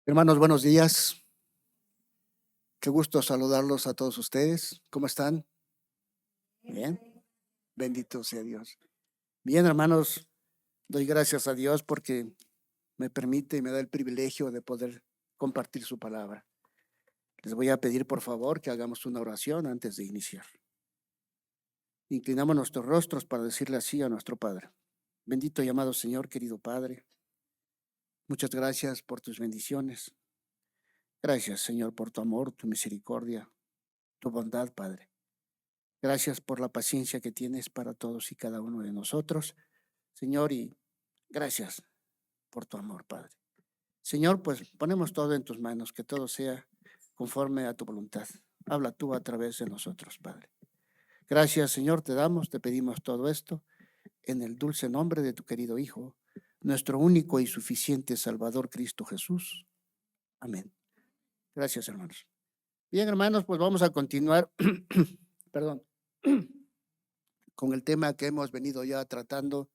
Hermanos, buenos días. Qué gusto saludarlos a todos ustedes. ¿Cómo están? Bien. Bendito sea Dios. Bien, hermanos, doy gracias a Dios porque me permite y me da el privilegio de poder compartir su palabra. Les voy a pedir, por favor, que hagamos una oración antes de iniciar. Inclinamos nuestros rostros para decirle así a nuestro Padre. Bendito y amado Señor, querido Padre, muchas gracias por tus bendiciones. Gracias, Señor, por tu amor, tu misericordia, tu bondad, Padre. Gracias por la paciencia que tienes para todos y cada uno de nosotros, Señor, y gracias por tu amor, Padre. Señor, pues ponemos todo en tus manos, que todo sea conforme a tu voluntad. Habla tú a través de nosotros, Padre. Gracias, Señor, te pedimos todo esto en el dulce nombre de tu querido Hijo, nuestro único y suficiente Salvador, Cristo Jesús. Amén. Gracias, hermanos. Bien, hermanos, pues vamos a continuar, perdón, con el tema que hemos venido ya tratando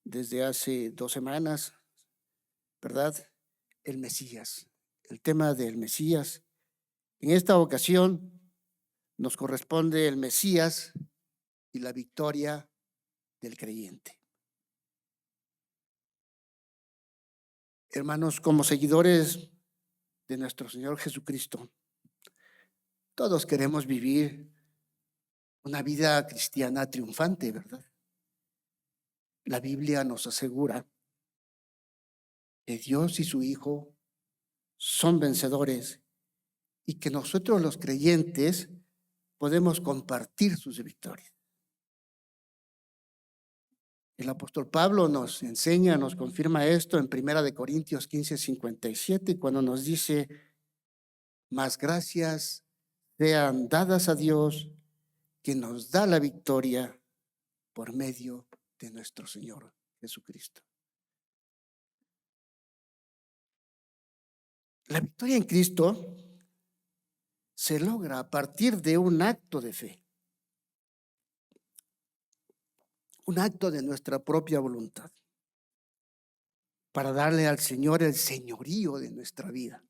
desde hace 2 semanas, ¿verdad? El Mesías, el tema del Mesías. En esta ocasión nos corresponde el Mesías y la victoria del creyente. Hermanos, como seguidores de nuestro Señor Jesucristo, todos queremos vivir una vida cristiana triunfante, ¿verdad? La Biblia nos asegura que Dios y su Hijo son vencedores y que nosotros los creyentes podemos compartir sus victorias. El apóstol Pablo nos enseña, nos confirma esto en 1 Corintios 15:57, cuando nos dice: más gracias sean dadas a Dios, que nos da la victoria por medio de nuestro Señor Jesucristo. La victoria en Cristo se logra a partir de un acto de fe, un acto de nuestra propia voluntad, para darle al Señor el señorío de nuestra vida.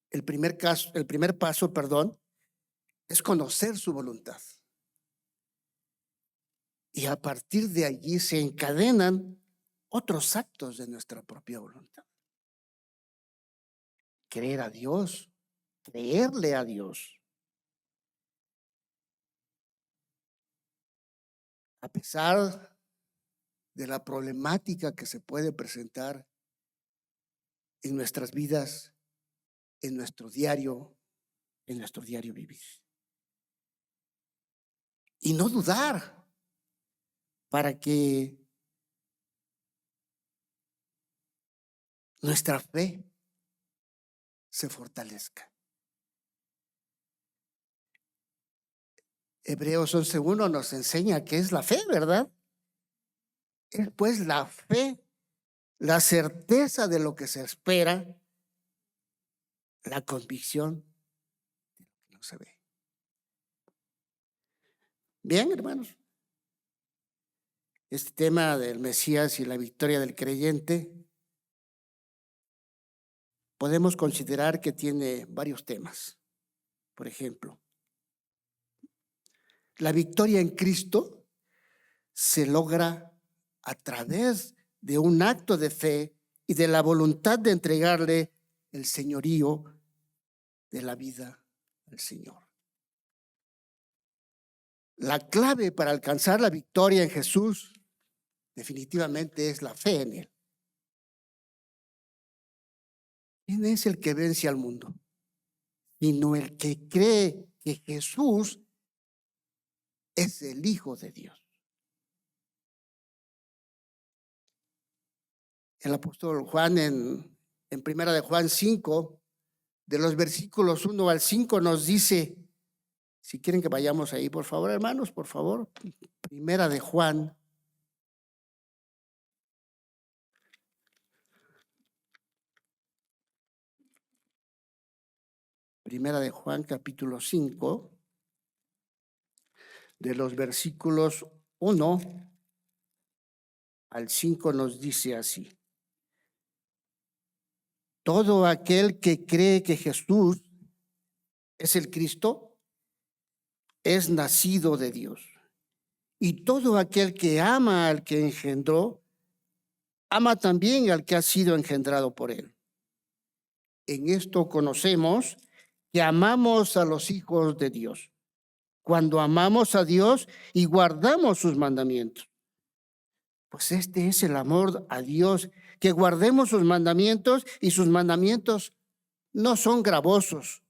El primer paso, es conocer su voluntad. Y a partir de allí se encadenan otros actos de nuestra propia voluntad. Creer a Dios, creerle a Dios. A pesar de la problemática que se puede presentar en nuestras vidas, en nuestro diario vivir. Y no dudar para que nuestra fe se fortalezca. Hebreos 11:1 nos enseña qué es la fe, ¿verdad? Es pues la fe, la certeza de lo que se espera, la convicción de lo que no se ve. Bien, hermanos, este tema del Mesías y la victoria del creyente, podemos considerar que tiene varios temas. Por ejemplo, la victoria en Cristo se logra a través de un acto de fe y de la voluntad de entregarle el señorío de la vida al Señor. La clave para alcanzar la victoria en Jesús definitivamente es la fe en Él. ¿Quién es el que vence al mundo? Sino el que cree que Jesús es el Hijo de Dios. El apóstol Juan en 1 Juan 5, de los versículos 1 al 5 nos dice, si quieren que vayamos ahí, por favor, hermanos, por favor. 1 Juan. Primera de Juan, capítulo 5, de los versículos 1 al 5 nos dice así. todo aquel que cree que Jesús es el Cristo es nacido de Dios. Y todo aquel que ama al que engendró, ama también al que ha sido engendrado por él. En esto conocemos que amamos a los hijos de Dios, cuando amamos a Dios y guardamos sus mandamientos. Pues este es el amor a Dios, que guardemos sus mandamientos, y sus mandamientos no son gravosos,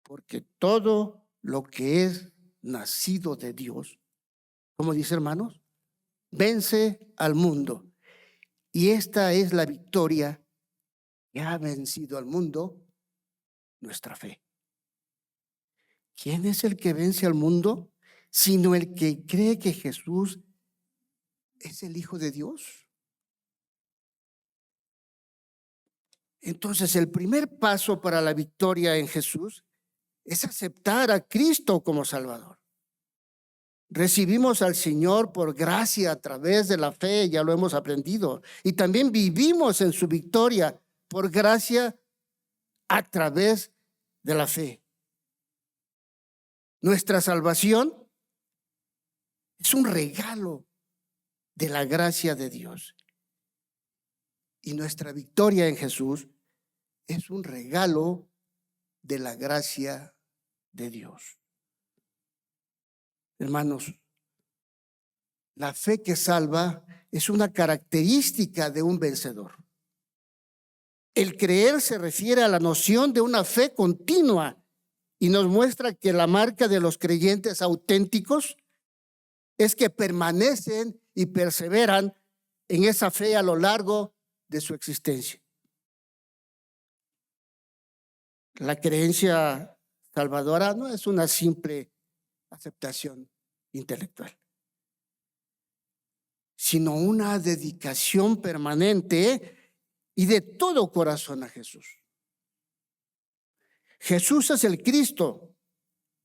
porque todo lo que es nacido de Dios, como dice, hermanos, vence al mundo. Y esta es la victoria que ha vencido al mundo, nuestra fe. ¿Quién es el que vence al mundo? Sino el que cree que Jesús es el Hijo de Dios. Entonces, el primer paso para la victoria en Jesús es aceptar a Cristo como Salvador. Recibimos al Señor por gracia a través de la fe, ya lo hemos aprendido. Y también vivimos en su victoria por gracia a través de la fe. Nuestra salvación es un regalo de la gracia de Dios. Y nuestra victoria en Jesús es un regalo de la gracia de Dios. Hermanos, la fe que salva es una característica de un vencedor. El creer se refiere a la noción de una fe continua y nos muestra que la marca de los creyentes auténticos es que permanecen y perseveran en esa fe a lo largo de su existencia. La creencia salvadora no es una simple aceptación intelectual, sino una dedicación permanente y de todo corazón a Jesús. Jesús es el Cristo,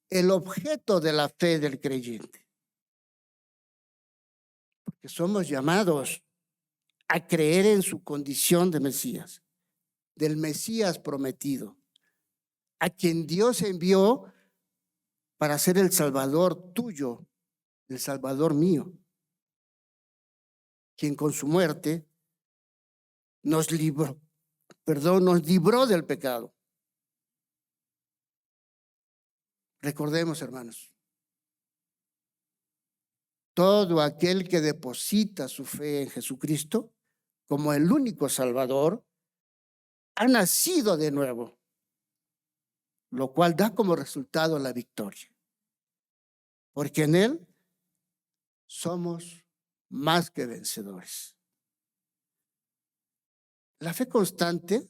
el objeto de la fe del creyente. Porque somos llamados a creer en su condición de Mesías, del Mesías prometido, a quien Dios envió para ser el Salvador tuyo, el Salvador mío, quien con su muerte nos libró del pecado. Recordemos, hermanos, todo aquel que deposita su fe en Jesucristo como el único Salvador, ha nacido de nuevo, lo cual da como resultado la victoria. Porque en Él somos más que vencedores. La fe constante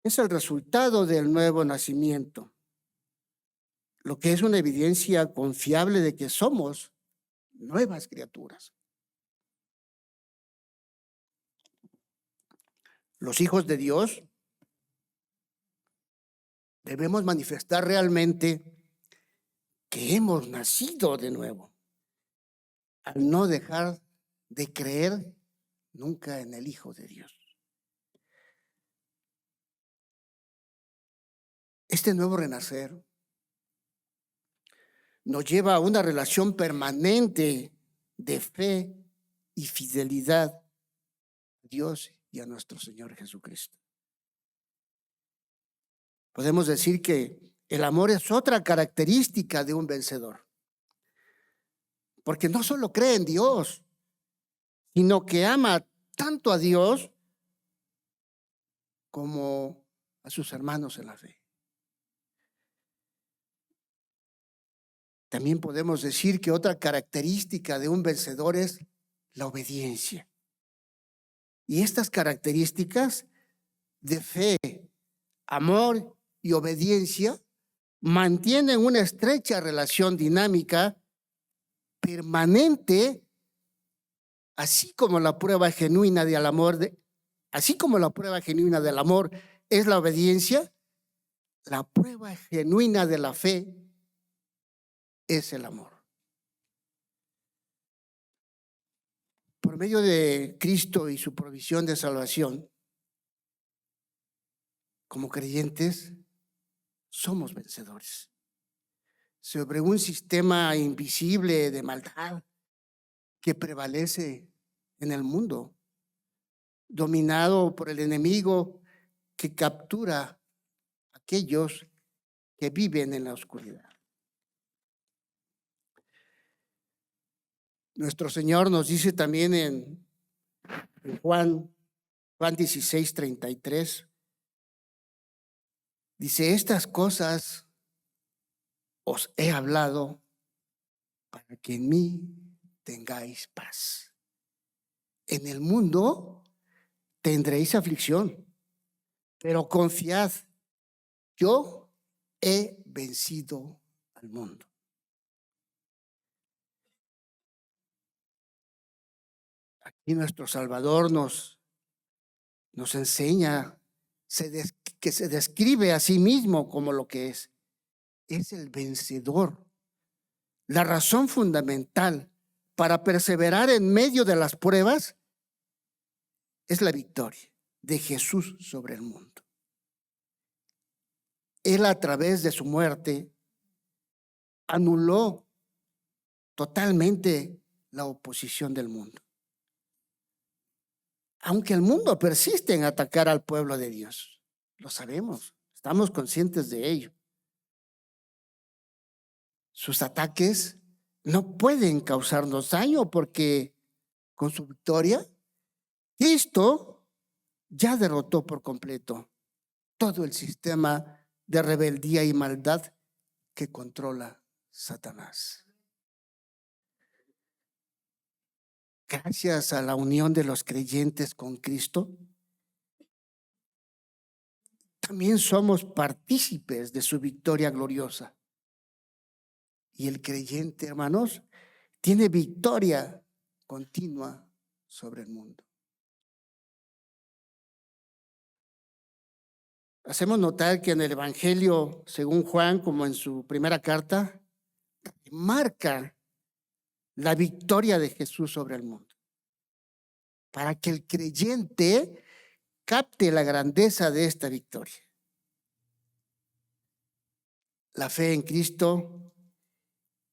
es el resultado del nuevo nacimiento, lo que es una evidencia confiable de que somos nuevas criaturas. Los hijos de Dios debemos manifestar realmente que hemos nacido de nuevo, al no dejar de creer nunca en el Hijo de Dios. Este nuevo renacer nos lleva a una relación permanente de fe y fidelidad a Dios y a nuestro Señor Jesucristo. Podemos decir que el amor es otra característica de un vencedor, porque no solo cree en Dios, sino que ama tanto a Dios como a sus hermanos en la fe. También podemos decir que otra característica de un vencedor es la obediencia. Y estas características de fe, amor y obediencia mantienen una estrecha relación dinámica permanente, así como la prueba genuina del amor, así como la prueba genuina del amor es la obediencia, la prueba genuina de la fe es el amor. Por medio de Cristo y su provisión de salvación, como creyentes, somos vencedores sobre un sistema invisible de maldad que prevalece en el mundo, dominado por el enemigo que captura a aquellos que viven en la oscuridad. Nuestro Señor nos dice también en Juan 16:33, dice: estas cosas os he hablado para que en mí tengáis paz. En el mundo tendréis aflicción, pero confiad, yo he vencido al mundo. Aquí nuestro Salvador nos enseña que se describe a sí mismo como lo que es el vencedor. La razón fundamental para perseverar en medio de las pruebas es la victoria de Jesús sobre el mundo. Él, a través de su muerte, anuló totalmente la oposición del mundo. Aunque el mundo persiste en atacar al pueblo de Dios, lo sabemos, estamos conscientes de ello. Sus ataques no pueden causarnos daño porque con su victoria, Cristo ya derrotó por completo todo el sistema de rebeldía y maldad que controla Satanás. Gracias a la unión de los creyentes con Cristo, también somos partícipes de su victoria gloriosa. Y el creyente, hermanos, tiene victoria continua sobre el mundo. Hacemos notar que en el Evangelio, según Juan, como en su primera carta, marca la victoria de Jesús sobre el mundo, para que el creyente capte la grandeza de esta victoria. La fe en Cristo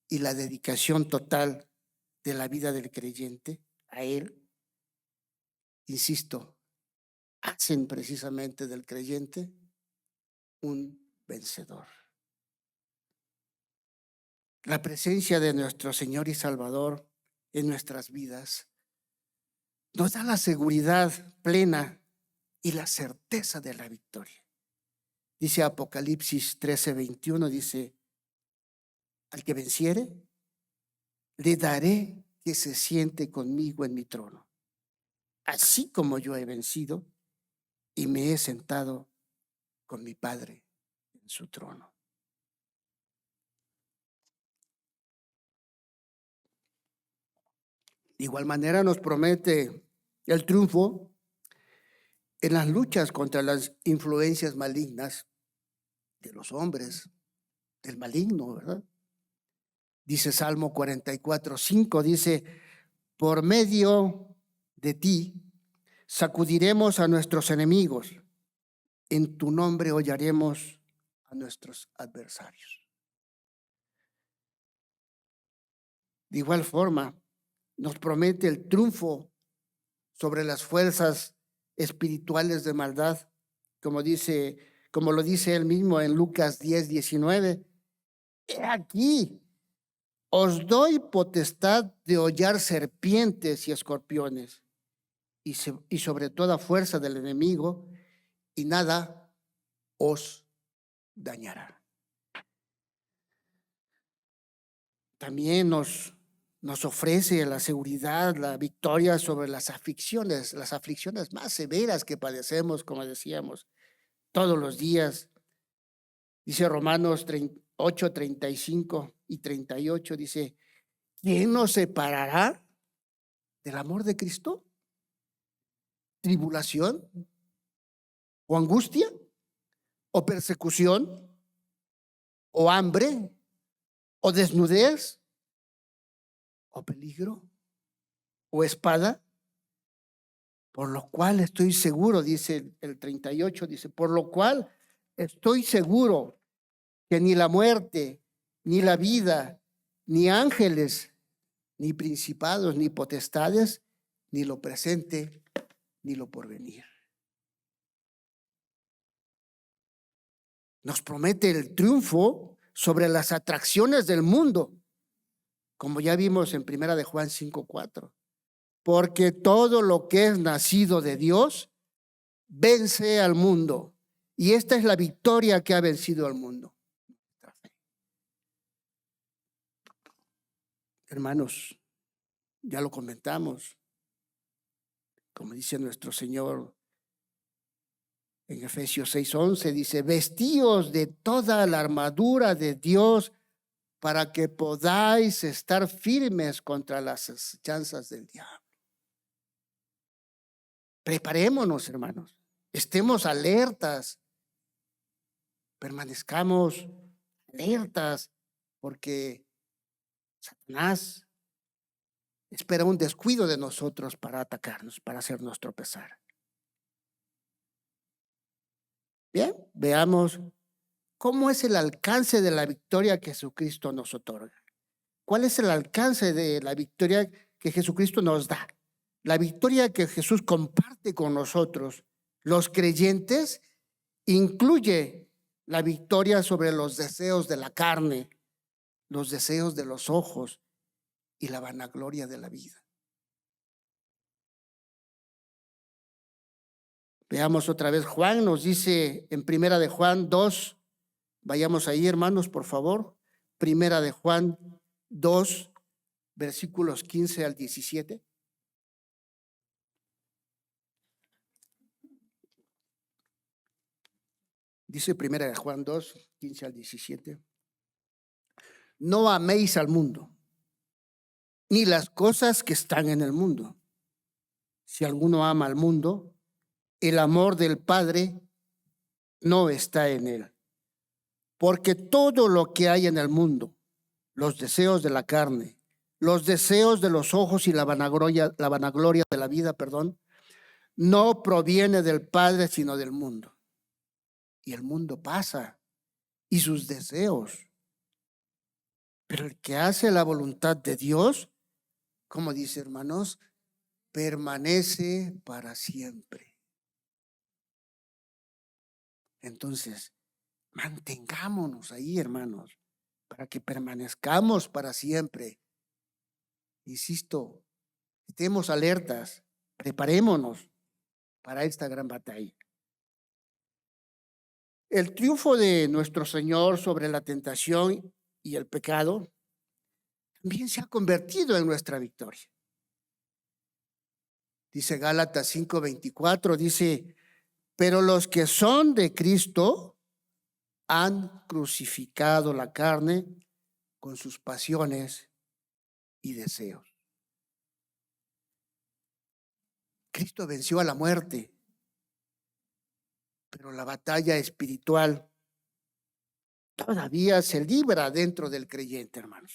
y la dedicación total de la vida del creyente a Él, insisto, hacen precisamente del creyente un vencedor. La presencia de nuestro Señor y Salvador en nuestras vidas nos da la seguridad plena y la certeza de la victoria. Dice Apocalipsis 13:21, dice: al que venciere, le daré que se siente conmigo en mi trono, así como yo he vencido y me he sentado con mi Padre en su trono. De igual manera nos promete el triunfo en las luchas contra las influencias malignas de los hombres, del maligno, ¿verdad? Dice Salmo 44:5, dice: por medio de ti sacudiremos a nuestros enemigos, en tu nombre hollaremos a nuestros adversarios. De igual forma, nos promete el triunfo sobre las fuerzas espirituales de maldad, como lo dice él mismo en Lucas 10:19. He aquí, os doy potestad de hollar serpientes y escorpiones y sobre toda fuerza del enemigo, y nada os dañará. También nos ofrece la seguridad, la victoria sobre las aflicciones más severas que padecemos, como decíamos, todos los días. Dice Romanos 8:35 y 38, dice: ¿quién nos separará del amor de Cristo? ¿Tribulación? ¿O angustia? ¿O persecución? ¿O hambre? ¿O desnudez? ¿O peligro? ¿O espada? Por lo cual estoy seguro, dice el 38, dice, por lo cual estoy seguro que ni la muerte, ni la vida, ni ángeles, ni principados, ni potestades, ni lo presente, ni lo porvenir. Nos promete el triunfo sobre las atracciones del mundo, como ya vimos en 1 de Juan 5:4. Porque todo lo que es nacido de Dios vence al mundo. Y esta es la victoria que ha vencido al mundo. Hermanos, ya lo comentamos, como dice nuestro Señor en Efesios 6:11, dice, vestíos de toda la armadura de Dios para que podáis estar firmes contra las acechanzas del diablo. Preparémonos, hermanos, estemos alertas, permanezcamos alertas, porque Satanás espera un descuido de nosotros para atacarnos, para hacernos tropezar. Bien, veamos cómo es el alcance de la victoria que Jesucristo nos otorga. ¿Cuál es el alcance de la victoria que Jesucristo nos da? La victoria que Jesús comparte con nosotros, los creyentes, incluye la victoria sobre los deseos de la carne, los deseos de los ojos y la vanagloria de la vida. Veamos otra vez, Juan nos dice en 1 de Juan 2, vayamos ahí, hermanos, por favor. 1 de Juan 2, versículos 15 al 17. Dice 1 de Juan 2, 15 al 17. No améis al mundo, ni las cosas que están en el mundo. Si alguno ama al mundo, el amor del Padre no está en él. Porque todo lo que hay en el mundo, los deseos de la carne, los deseos de los ojos y la vanagloria de la vida, no proviene del Padre, sino del mundo. Y el mundo pasa, y sus deseos. Pero el que hace la voluntad de Dios, como dice, hermanos, permanece para siempre. Entonces, mantengámonos ahí, hermanos, para que permanezcamos para siempre. Insisto, estemos alertas, preparémonos para esta gran batalla. El triunfo de nuestro Señor sobre la tentación y el pecado también se ha convertido en nuestra victoria. Dice Gálatas 5:24, dice, pero los que son de Cristo han crucificado la carne con sus pasiones y deseos. Cristo venció a la muerte, pero la batalla espiritual todavía se libra dentro del creyente, hermanos.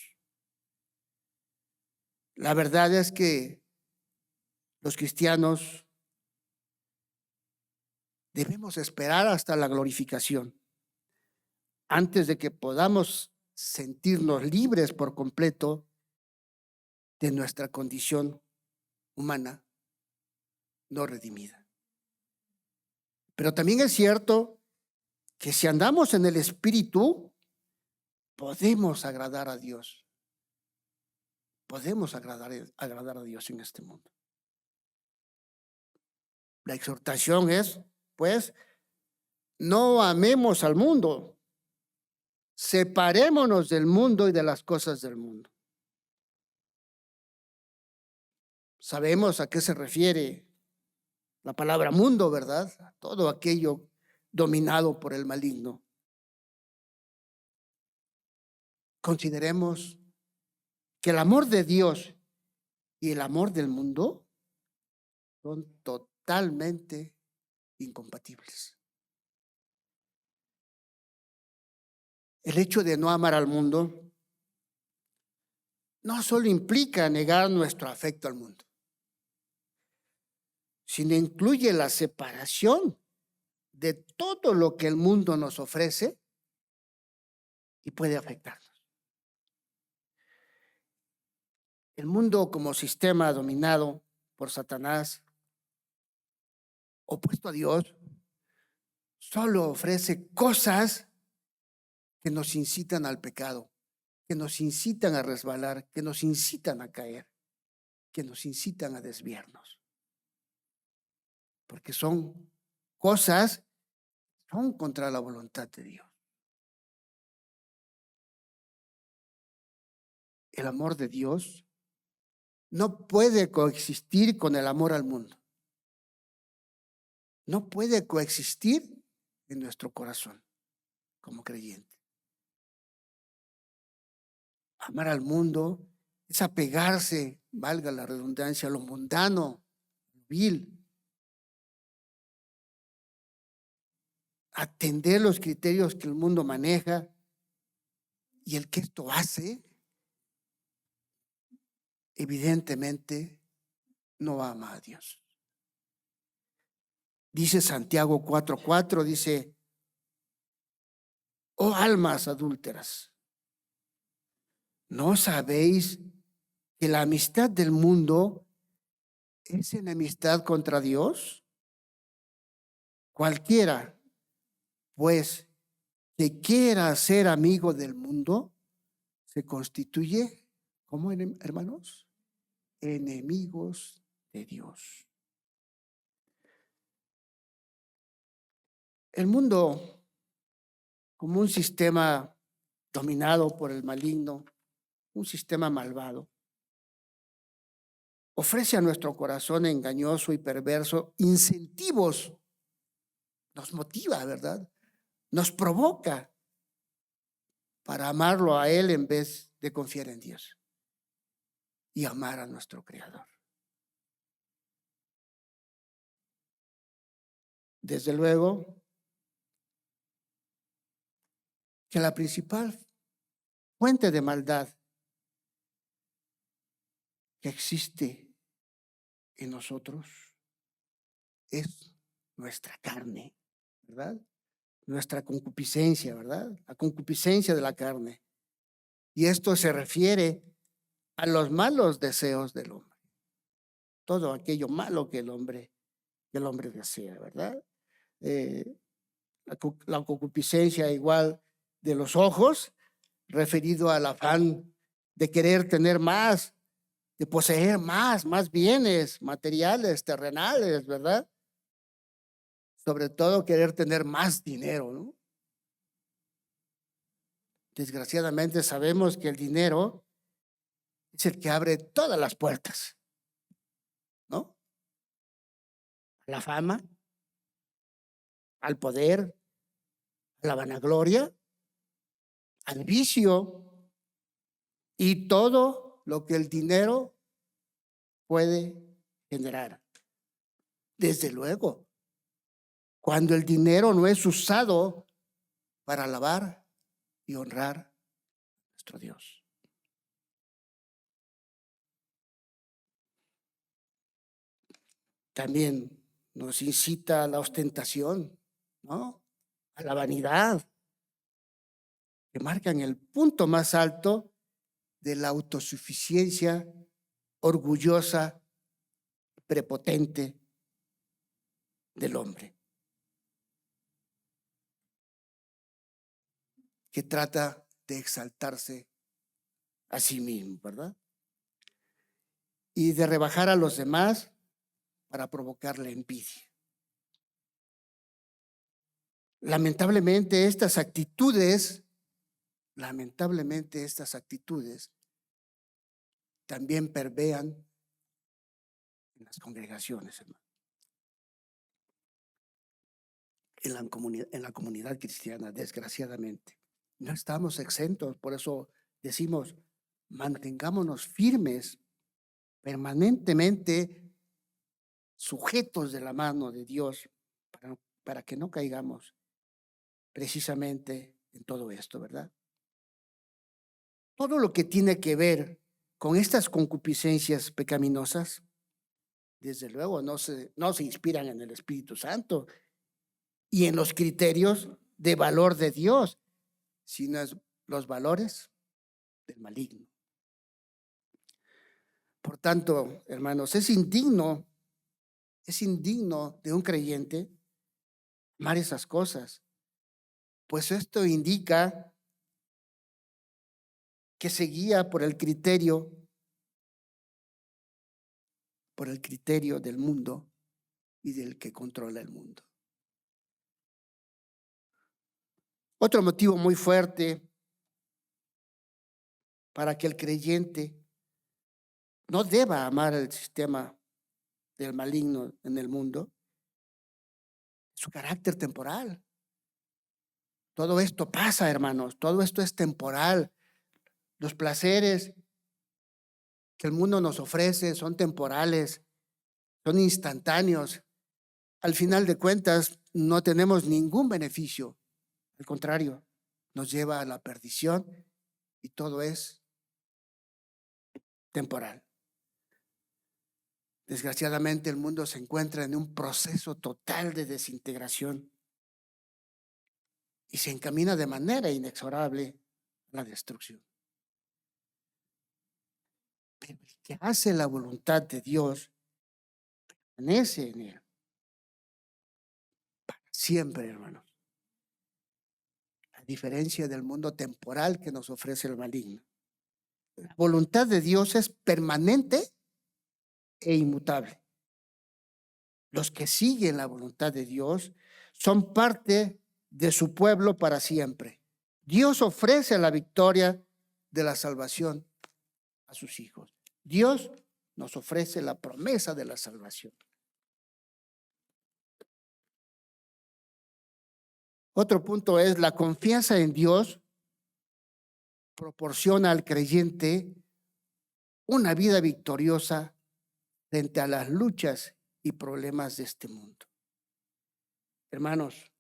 La verdad es que los cristianos debemos esperar hasta la glorificación antes de que podamos sentirnos libres por completo de nuestra condición humana no redimida. Pero también es cierto que si andamos en el Espíritu, podemos agradar a Dios. Podemos agradar a Dios en este mundo. La exhortación es, pues, no amemos al mundo. Separémonos del mundo y de las cosas del mundo. Sabemos a qué se refiere la palabra mundo, ¿verdad? Todo aquello dominado por el maligno. Consideremos que el amor de Dios y el amor del mundo son totalmente incompatibles. El hecho de no amar al mundo no solo implica negar nuestro afecto al mundo. sino incluye la separación de todo lo que el mundo nos ofrece y puede afectarnos. El mundo como sistema dominado por Satanás, opuesto a Dios, solo ofrece cosas que nos incitan al pecado, que nos incitan a resbalar, que nos incitan a caer, que nos incitan a desviarnos. Porque son cosas, son contra la voluntad de Dios. El amor de Dios no puede coexistir con el amor al mundo. No puede coexistir en nuestro corazón como creyente. Amar al mundo es apegarse, valga la redundancia, a lo mundano, vil, atender los criterios que el mundo maneja, y el que esto hace, evidentemente, no ama a Dios. Dice Santiago 4:4, dice: oh almas adúlteras, ¿no sabéis que la amistad del mundo es enemistad contra Dios? Cualquiera, pues, que quiera ser amigo del mundo, se constituye, ¿cómo, hermanos? Enemigos de Dios. El mundo, como un sistema dominado por el maligno, un sistema malvado, ofrece a nuestro corazón engañoso y perverso incentivos, nos motiva, ¿verdad? Nos provoca para amarlo a Él en vez de confiar en Dios y amar a nuestro Creador. Desde luego que la principal fuente de maldad que existe en nosotros es nuestra carne, ¿verdad? Nuestra concupiscencia, ¿verdad? La concupiscencia de la carne. Y esto se refiere a los malos deseos del hombre. Todo aquello malo que el hombre desea, ¿verdad? La concupiscencia igual de los ojos, referido al afán de querer tener más, de poseer más bienes materiales, terrenales, ¿verdad? Sobre todo querer tener más dinero, ¿no? Desgraciadamente sabemos que el dinero es el que abre todas las puertas, ¿no? La fama, al poder, a la vanagloria, al vicio y todo lo que el dinero puede generar. Desde luego, cuando el dinero no es usado para alabar y honrar a nuestro Dios. También nos incita a la ostentación, ¿no? A la vanidad, que marcan el punto más alto de la autosuficiencia orgullosa, prepotente del hombre, que trata de exaltarse a sí mismo, ¿verdad? Y de rebajar a los demás para provocarle envidia. Lamentablemente estas actitudes también permean en las congregaciones, hermano. En la comunidad cristiana, desgraciadamente. No estamos exentos, por eso decimos, mantengámonos firmes, permanentemente sujetos de la mano de Dios, para que no caigamos precisamente en todo esto, ¿verdad? Todo lo que tiene que ver con estas concupiscencias pecaminosas desde luego no se inspiran en el Espíritu Santo y en los criterios de valor de Dios, sino en los valores del maligno. Por tanto, hermanos, es indigno de un creyente amar esas cosas, pues esto indica que se guía por el criterio del mundo y del que controla el mundo. Otro motivo muy fuerte para que el creyente no deba amar el sistema del maligno en el mundo, su carácter temporal. Todo esto pasa, hermanos, todo esto es temporal. Los placeres que el mundo nos ofrece son temporales, son instantáneos. Al final de cuentas, no tenemos ningún beneficio. Al contrario, nos lleva a la perdición y todo es temporal. Desgraciadamente, el mundo se encuentra en un proceso total de desintegración y se encamina de manera inexorable a la destrucción. Pero el que hace la voluntad de Dios permanece en él para siempre, hermanos. A diferencia del mundo temporal que nos ofrece el maligno. La voluntad de Dios es permanente e inmutable. Los que siguen la voluntad de Dios son parte de su pueblo para siempre. Dios ofrece la victoria de la salvación a sus hijos. Dios nos ofrece la promesa de la salvación. Otro punto es la confianza en Dios proporciona al creyente una vida victoriosa frente a las luchas y problemas de este mundo. Hermanos,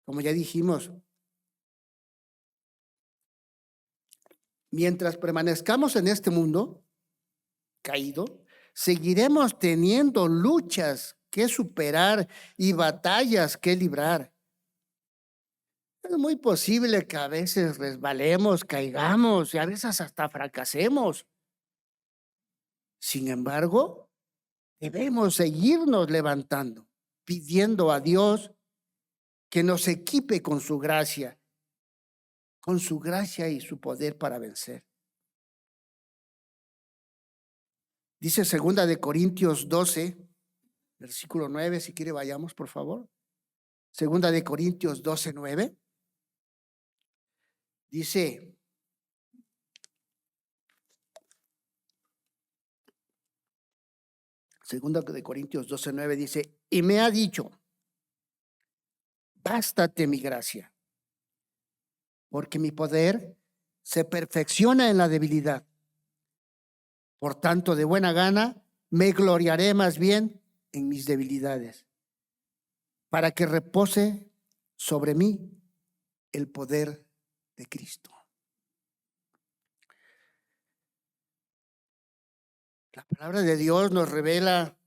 como ya dijimos, mientras permanezcamos en este mundo caído, seguiremos teniendo luchas que superar y batallas que librar. Es muy posible que a veces resbalemos, caigamos y a veces hasta fracasemos. Sin embargo, debemos seguirnos levantando, pidiendo a Dios que nos equipe con su gracia y su poder para vencer. Dice 2 de Corintios 12, versículo 9, si quiere vayamos, por favor. 2 de Corintios 12, 9. Dice, Segunda de Corintios 12, 9 dice, y me ha dicho, bástate mi gracia, porque mi poder se perfecciona en la debilidad. Por tanto, de buena gana, me gloriaré más bien en mis debilidades, para que repose sobre mí el poder de Cristo. La palabra de Dios nos revela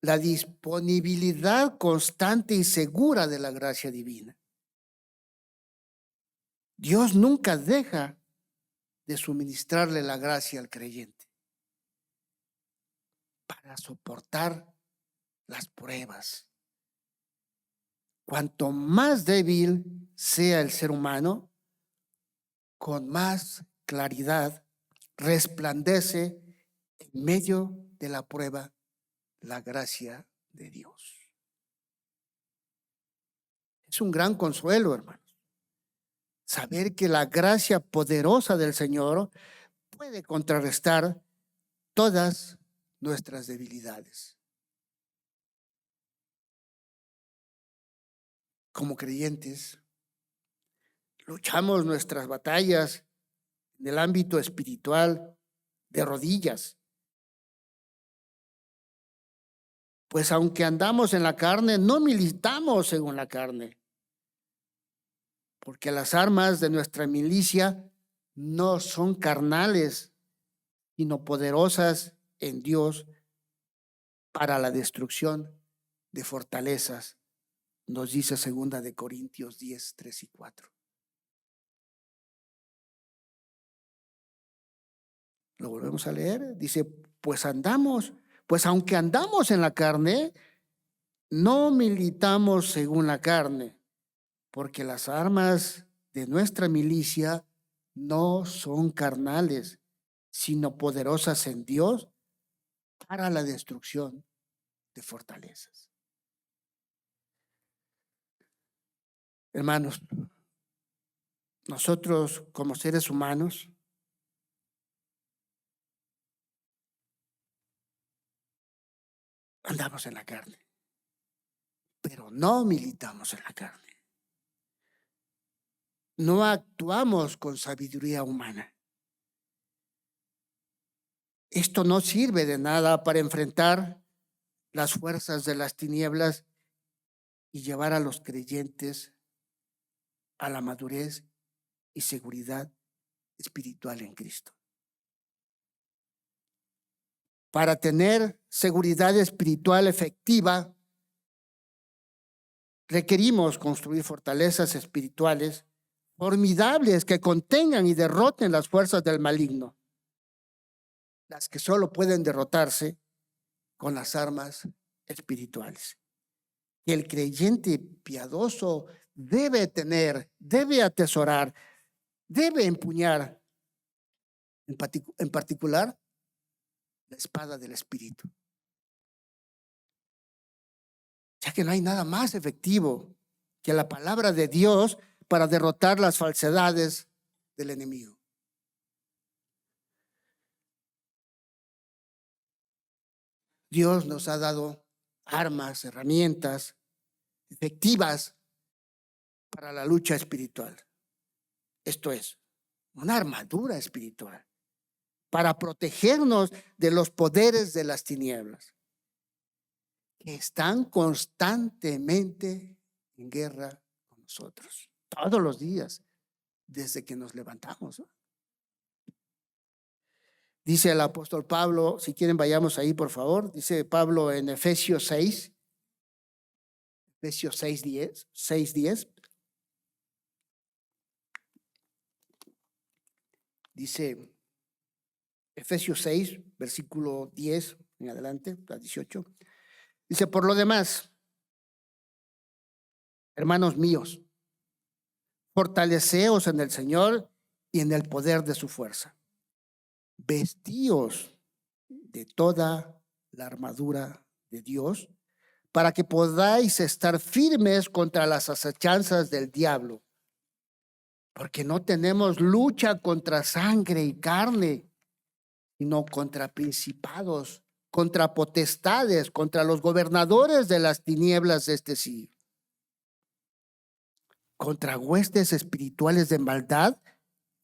la disponibilidad constante y segura de la gracia divina. Dios nunca deja de suministrarle la gracia al creyente para soportar las pruebas. Cuanto más débil sea el ser humano, con más claridad resplandece en medio de la prueba la gracia de Dios. Es un gran consuelo, hermanos, saber que la gracia poderosa del Señor puede contrarrestar todas nuestras debilidades. Como creyentes, luchamos nuestras batallas en el ámbito espiritual de rodillas. Pues aunque andamos en la carne, no militamos según la carne, porque las armas de nuestra milicia no son carnales, sino poderosas en Dios para la destrucción de fortalezas, nos dice 2 Corintios 10, 3 y 4. Lo volvemos a leer. Dice, pues aunque andamos en la carne, no militamos según la carne, porque las armas de nuestra milicia no son carnales, sino poderosas en Dios para la destrucción de fortalezas. Hermanos, nosotros como seres humanos andamos en la carne, pero no militamos en la carne. No actuamos con sabiduría humana. Esto no sirve de nada para enfrentar las fuerzas de las tinieblas y llevar a los creyentes a la madurez y seguridad espiritual en Cristo. Para tener seguridad espiritual efectiva, requerimos construir fortalezas espirituales formidables que contengan y derroten las fuerzas del maligno, las que solo pueden derrotarse con las armas espirituales. Y el creyente piadoso debe tener, debe atesorar, debe empuñar, en particular, la espada del Espíritu. Ya que no hay nada más efectivo que la palabra de Dios para derrotar las falsedades del enemigo. Dios nos ha dado armas, herramientas efectivas para la lucha espiritual. Esto es, una armadura espiritual para protegernos de los poderes de las tinieblas que están constantemente en guerra con nosotros, todos los días, desde que nos levantamos, ¿no? Dice el apóstol Pablo, si quieren vayamos ahí por favor, dice Pablo en Efesios 6, 6:10, dice Efesios 6, versículo 10 en adelante, a 18, dice, por lo demás, hermanos míos, fortaleceos en el Señor y en el poder de su fuerza. Vestíos de toda la armadura de Dios para que podáis estar firmes contra las acechanzas del diablo. Porque no tenemos lucha contra sangre y carne, sino contra principados, contra potestades, contra los gobernadores de las tinieblas de este siglo, contra huestes espirituales de maldad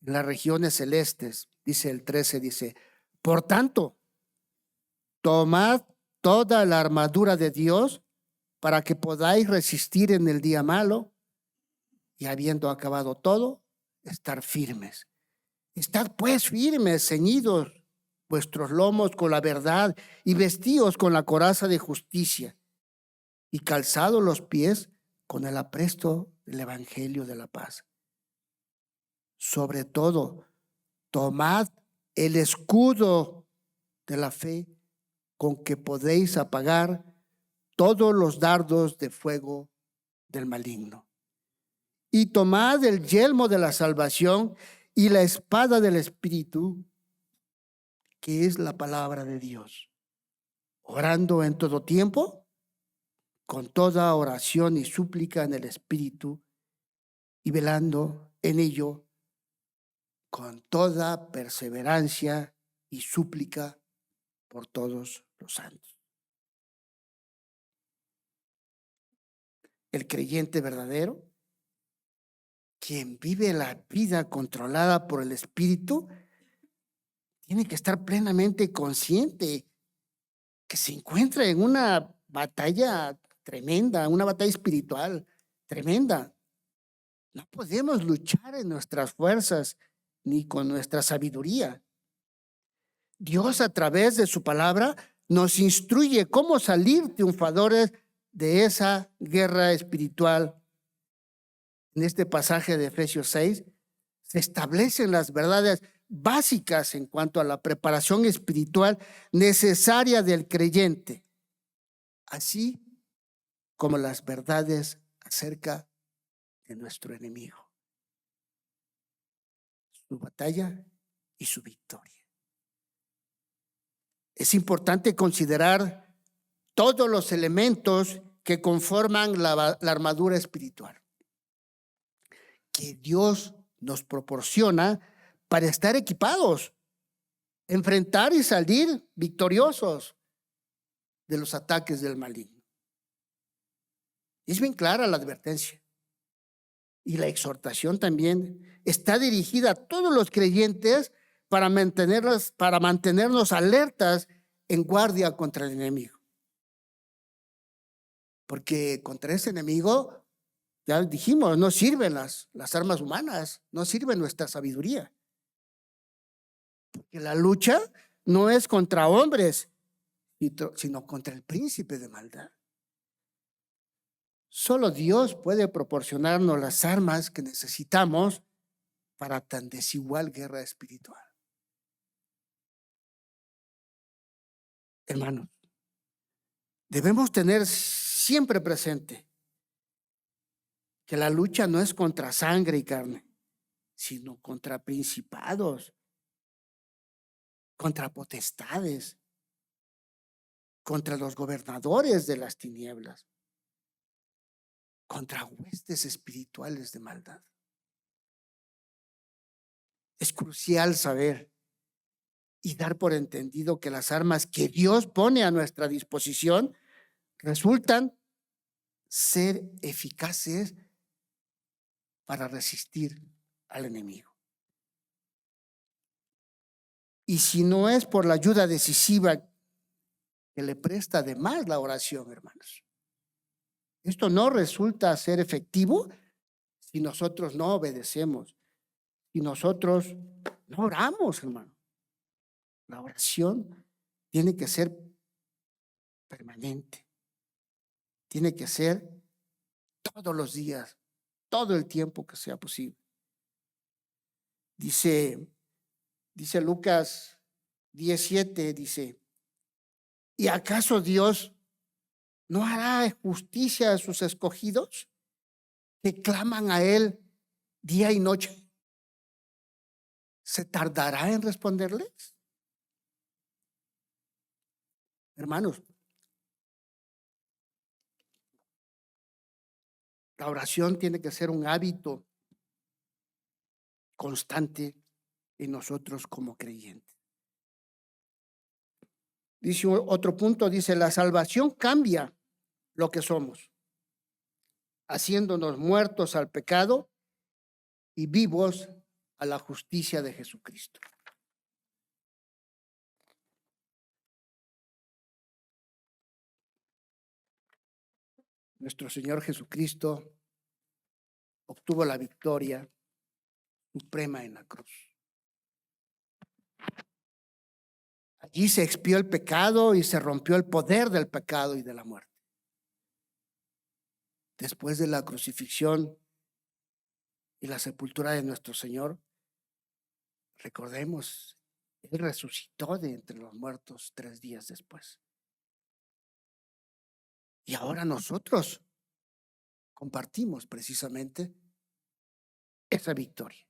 en las regiones celestes. Dice el 13, dice, por tanto, tomad toda la armadura de Dios para que podáis resistir en el día malo y habiendo acabado todo, estar firmes. Estad pues firmes, ceñidos vuestros lomos con la verdad y vestidos con la coraza de justicia y calzados los pies con el apresto del evangelio de la paz. Sobre todo, tomad el escudo de la fe con que podéis apagar todos los dardos de fuego del maligno. Y tomad el yelmo de la salvación y la espada del Espíritu, que es la palabra de Dios, orando en todo tiempo, con toda oración y súplica en el Espíritu, y velando en ello con toda perseverancia y súplica por todos los santos. El creyente verdadero, quien vive la vida controlada por el Espíritu, tiene que estar plenamente consciente que se encuentra en una batalla tremenda, una batalla espiritual tremenda. No podemos luchar en nuestras fuerzas ni con nuestra sabiduría. Dios, a través de su palabra, nos instruye cómo salir triunfadores de esa guerra espiritual. En este pasaje de Efesios 6 se establecen las verdades básicas en cuanto a la preparación espiritual necesaria del creyente, así como las verdades acerca de nuestro enemigo, su batalla y su victoria. Es importante considerar todos los elementos que conforman la armadura espiritual que Dios nos proporciona para estar equipados, enfrentar y salir victoriosos de los ataques del maligno. Es bien clara la advertencia. Y la exhortación también está dirigida a todos los creyentes para mantenernos alertas en guardia contra el enemigo. Porque contra ese enemigo, ya dijimos, no sirven las armas humanas, no sirve nuestra sabiduría. Porque la lucha no es contra hombres, sino contra el príncipe de maldad. Solo Dios puede proporcionarnos las armas que necesitamos para tan desigual guerra espiritual. Hermanos, debemos tener siempre presente que la lucha no es contra sangre y carne, sino contra principados, contra potestades, contra los gobernadores de las tinieblas, contra huestes espirituales de maldad. Es crucial saber y dar por entendido que las armas que Dios pone a nuestra disposición resultan ser eficaces para resistir al enemigo. Y si no es por la ayuda decisiva que le presta además la oración, hermanos, esto no resulta ser efectivo si nosotros no obedecemos, si nosotros no oramos, hermano. La oración tiene que ser permanente, tiene que ser todos los días, todo el tiempo que sea posible. Dice Lucas 17, dice, ¿y acaso Dios no hará justicia a sus escogidos que claman a Él día y noche? ¿Se tardará en responderles? Hermanos, la oración tiene que ser un hábito constante en nosotros como creyentes. Dice otro punto, dice, la salvación cambia lo que somos, haciéndonos muertos al pecado y vivos a la justicia de Jesucristo. Nuestro Señor Jesucristo obtuvo la victoria suprema en la cruz. Allí se expió el pecado y se rompió el poder del pecado y de la muerte. Después de la crucifixión y la sepultura de nuestro Señor, recordemos, Él resucitó de entre los muertos 3 días después. Y ahora nosotros compartimos precisamente esa victoria.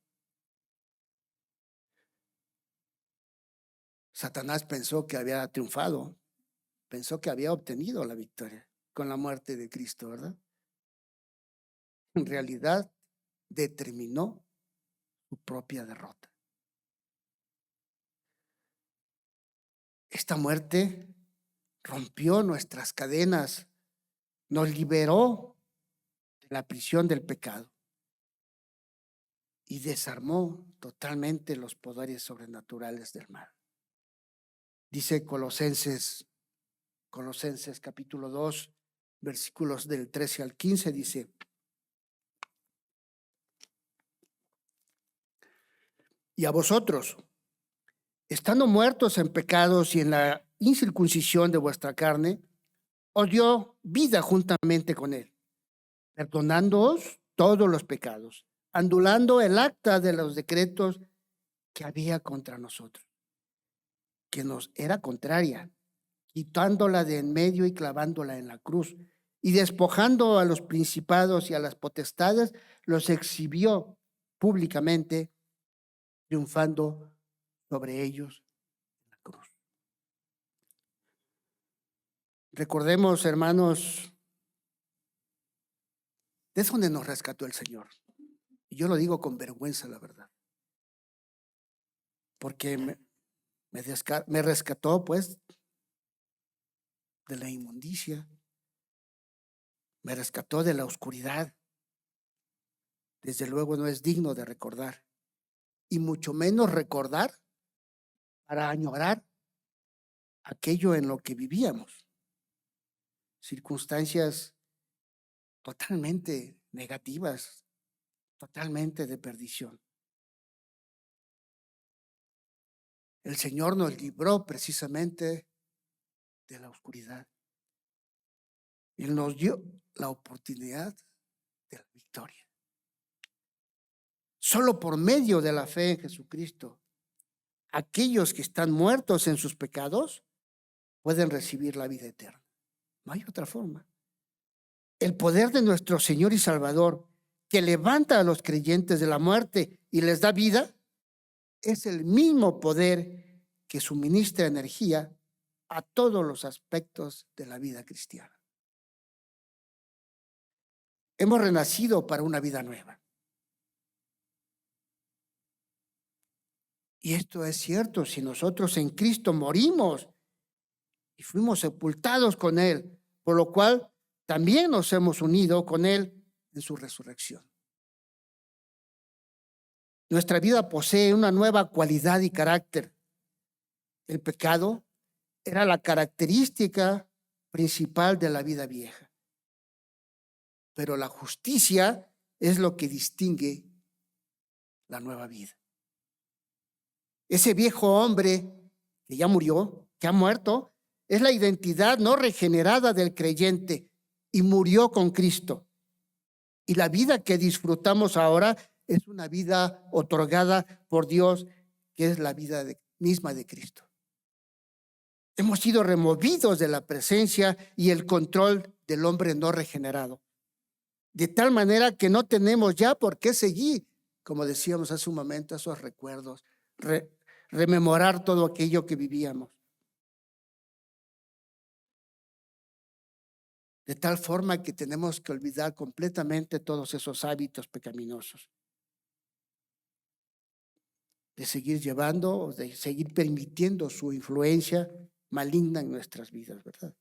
Satanás pensó que había triunfado, pensó que había obtenido la victoria con la muerte de Cristo, ¿verdad? En realidad, determinó su propia derrota. Esta muerte rompió nuestras cadenas, nos liberó de la prisión del pecado y desarmó totalmente los poderes sobrenaturales del mal. Dice Colosenses capítulo 2, versículos del 13 al 15, dice, y a vosotros, estando muertos en pecados y en la incircuncisión de vuestra carne, os dio vida juntamente con él, perdonándoos todos los pecados, anulando el acta de los decretos que había contra nosotros, que nos era contraria, quitándola de en medio y clavándola en la cruz, y despojando a los principados y a las potestades, los exhibió públicamente, triunfando sobre ellos en la cruz. Recordemos, hermanos, es donde nos rescató el Señor. Y yo lo digo con vergüenza, la verdad. Porque me rescató, pues, de la inmundicia. Me rescató de la oscuridad. Desde luego no es digno de recordar. Y mucho menos recordar para añorar aquello en lo que vivíamos. Circunstancias totalmente negativas, totalmente de perdición. El Señor nos libró precisamente de la oscuridad. Él nos dio la oportunidad de la victoria. Solo por medio de la fe en Jesucristo, aquellos que están muertos en sus pecados pueden recibir la vida eterna. No hay otra forma. El poder de nuestro Señor y Salvador, que levanta a los creyentes de la muerte y les da vida, es el mismo poder que suministra energía a todos los aspectos de la vida cristiana. Hemos renacido para una vida nueva. Y esto es cierto, si nosotros en Cristo morimos y fuimos sepultados con Él, por lo cual también nos hemos unido con Él en su resurrección. Nuestra vida posee una nueva cualidad y carácter. El pecado era la característica principal de la vida vieja, pero la justicia es lo que distingue la nueva vida. Ese viejo hombre que ya murió, que ha muerto, es la identidad no regenerada del creyente y murió con Cristo. Y la vida que disfrutamos ahora es una vida otorgada por Dios, que es la vida misma de Cristo. Hemos sido removidos de la presencia y el control del hombre no regenerado, de tal manera que no tenemos ya por qué seguir, como decíamos hace un momento, esos recuerdos, rememorar todo aquello que vivíamos. De tal forma que tenemos que olvidar completamente todos esos hábitos pecaminosos, de seguir llevando o de seguir permitiendo su influencia maligna en nuestras vidas, ¿verdad?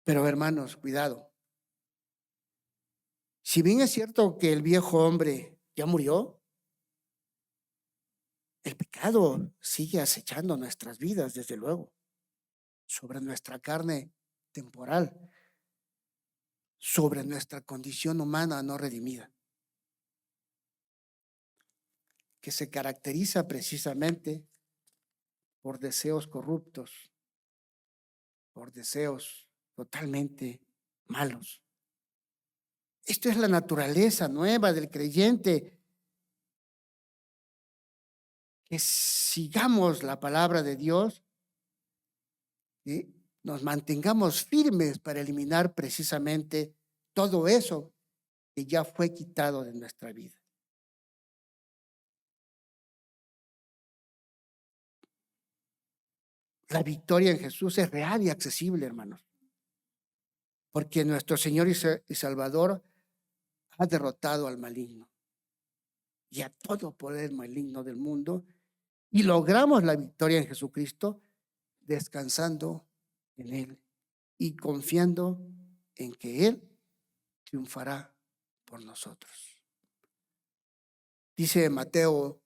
Pero hermanos, cuidado. Si bien es cierto que el viejo hombre ya murió, el pecado sigue acechando nuestras vidas, desde luego, sobre nuestra carne temporal, sobre nuestra condición humana no redimida, que se caracteriza precisamente por deseos corruptos, por deseos totalmente malos. Esto es la naturaleza nueva del creyente. Que sigamos la palabra de Dios y nos mantengamos firmes para eliminar precisamente todo eso que ya fue quitado de nuestra vida. La victoria en Jesús es real y accesible, hermanos, porque nuestro Señor y Salvador ha derrotado al maligno y a todo poder maligno del mundo, y logramos la victoria en Jesucristo descansando en Él y confiando en que Él triunfará por nosotros. Dice Mateo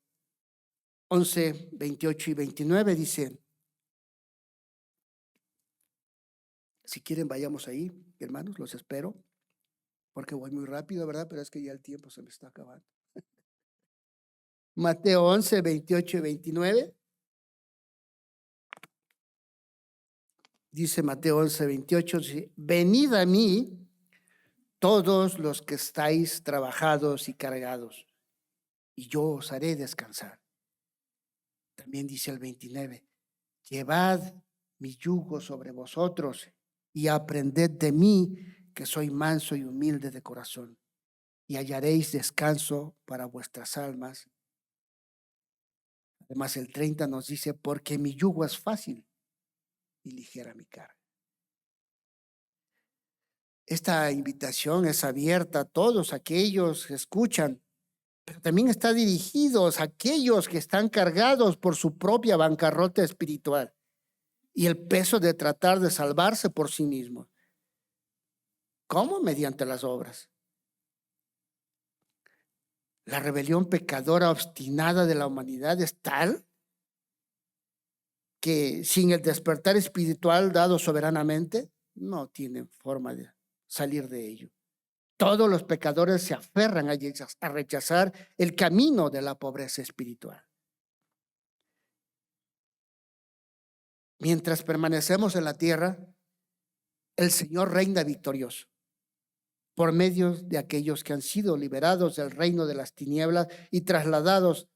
11, 28 y 29, dice, si quieren vayamos ahí, hermanos, los espero, porque voy muy rápido, ¿verdad? Pero es que ya el tiempo se me está acabando. Mateo 11, 28 y 29. Dice Mateo 11, 28, dice, venid a mí todos los que estáis trabajados y cargados, y yo os haré descansar. También dice el 29, llevad mi yugo sobre vosotros y aprended de mí, que soy manso y humilde de corazón, y hallaréis descanso para vuestras almas. Además, el 30 nos dice, porque mi yugo es fácil y ligera mi carga. Esta invitación es abierta a todos aquellos que escuchan, pero también está dirigidos a aquellos que están cargados por su propia bancarrota espiritual y el peso de tratar de salvarse por sí mismos. ¿Cómo? Mediante las obras. La rebelión pecadora obstinada de la humanidad es tal que sin el despertar espiritual dado soberanamente, no tienen forma de salir de ello. Todos los pecadores se aferran a rechazar el camino de la pobreza espiritual. Mientras permanecemos en la tierra, el Señor reina victorioso por medio de aquellos que han sido liberados del reino de las tinieblas y trasladados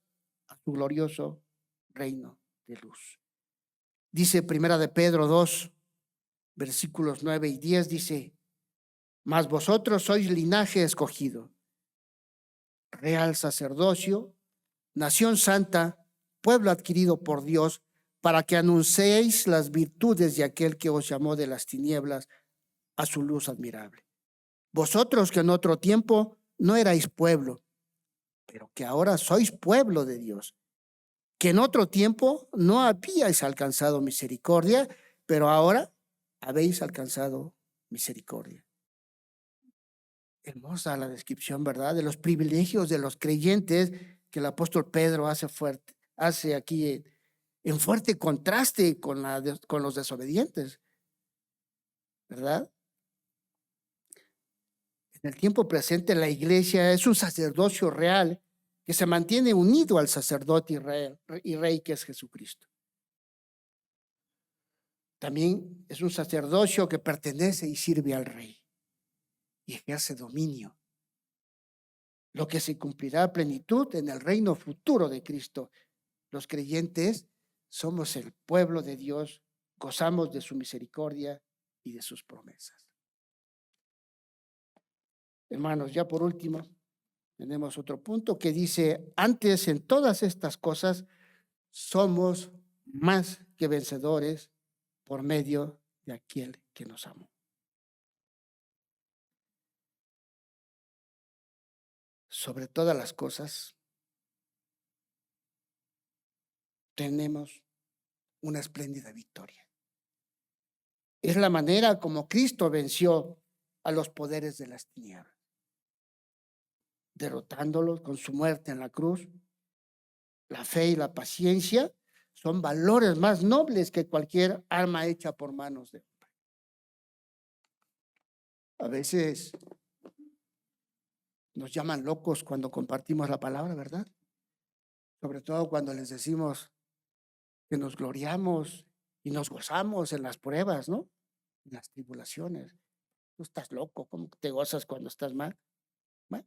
a su glorioso reino de luz. Dice Primera de Pedro 2, versículos 9 y 10, dice, mas vosotros sois linaje escogido, real sacerdocio, nación santa, pueblo adquirido por Dios, para que anunciéis las virtudes de aquel que os llamó de las tinieblas a su luz admirable. Vosotros que en otro tiempo no erais pueblo, pero que ahora sois pueblo de Dios, que en otro tiempo no habíais alcanzado misericordia, pero ahora habéis alcanzado misericordia. Hermosa la descripción, ¿verdad? De los privilegios de los creyentes que el apóstol Pedro hace aquí en fuerte contraste con los desobedientes, ¿verdad? En el tiempo presente, la iglesia es un sacerdocio real que se mantiene unido al sacerdote y rey que es Jesucristo. También es un sacerdocio que pertenece y sirve al rey y ejerce dominio, lo que se cumplirá a plenitud en el reino futuro de Cristo. Los creyentes somos el pueblo de Dios, gozamos de su misericordia y de sus promesas. Hermanos, ya por último, tenemos otro punto que dice, antes en todas estas cosas somos más que vencedores por medio de aquel que nos amó. Sobre todas las cosas, tenemos una espléndida victoria. Es la manera como Cristo venció a los poderes de las tinieblas, derrotándolos con su muerte en la cruz. La fe y la paciencia son valores más nobles que cualquier arma hecha por manos de hombre. A veces nos llaman locos cuando compartimos la palabra, ¿verdad? Sobre todo cuando les decimos que nos gloriamos y nos gozamos en las pruebas, ¿no? En las tribulaciones. Tú estás loco, ¿cómo te gozas cuando estás mal? Bueno,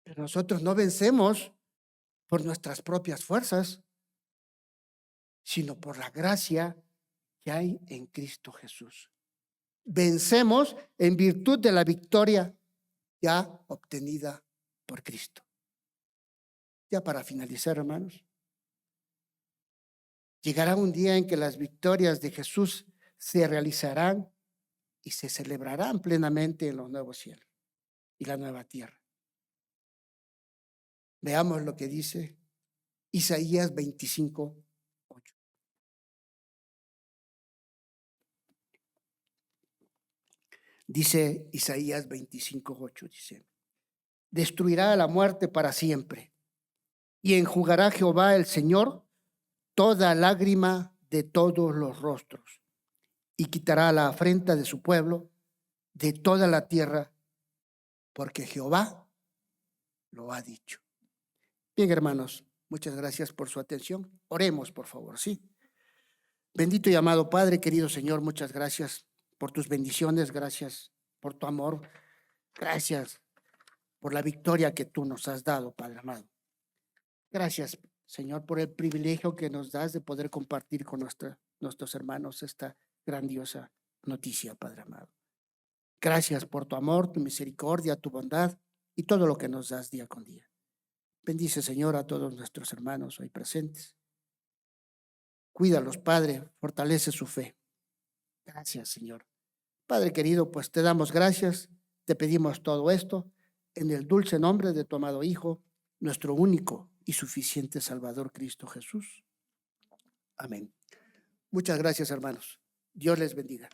pero nosotros no vencemos por nuestras propias fuerzas, sino por la gracia que hay en Cristo Jesús. Vencemos en virtud de la victoria ya obtenida por Cristo. Ya para finalizar, hermanos, llegará un día en que las victorias de Jesús se realizarán y se celebrarán plenamente en los nuevos cielos y la nueva tierra. Veamos lo que dice Isaías 25:8. Dice Isaías 25:8, dice, destruirá a la muerte para siempre y enjugará Jehová el Señor toda lágrima de todos los rostros y quitará la afrenta de su pueblo de toda la tierra, porque Jehová lo ha dicho. Bien, hermanos, muchas gracias por su atención. Oremos, por favor, ¿sí? Bendito y amado Padre, querido Señor, muchas gracias por tus bendiciones, gracias por tu amor, gracias por la victoria que tú nos has dado, Padre amado. Gracias, Señor, por el privilegio que nos das de poder compartir con nuestros hermanos esta grandiosa noticia, Padre amado. Gracias por tu amor, tu misericordia, tu bondad y todo lo que nos das día con día. Bendice, Señor, a todos nuestros hermanos hoy presentes. Cuídalos, Padre, fortalece su fe. Gracias, Señor. Padre querido, pues te damos gracias, te pedimos todo esto en el dulce nombre de tu amado Hijo, nuestro único y suficiente Salvador Cristo Jesús. Amén. Muchas gracias, hermanos. Dios les bendiga.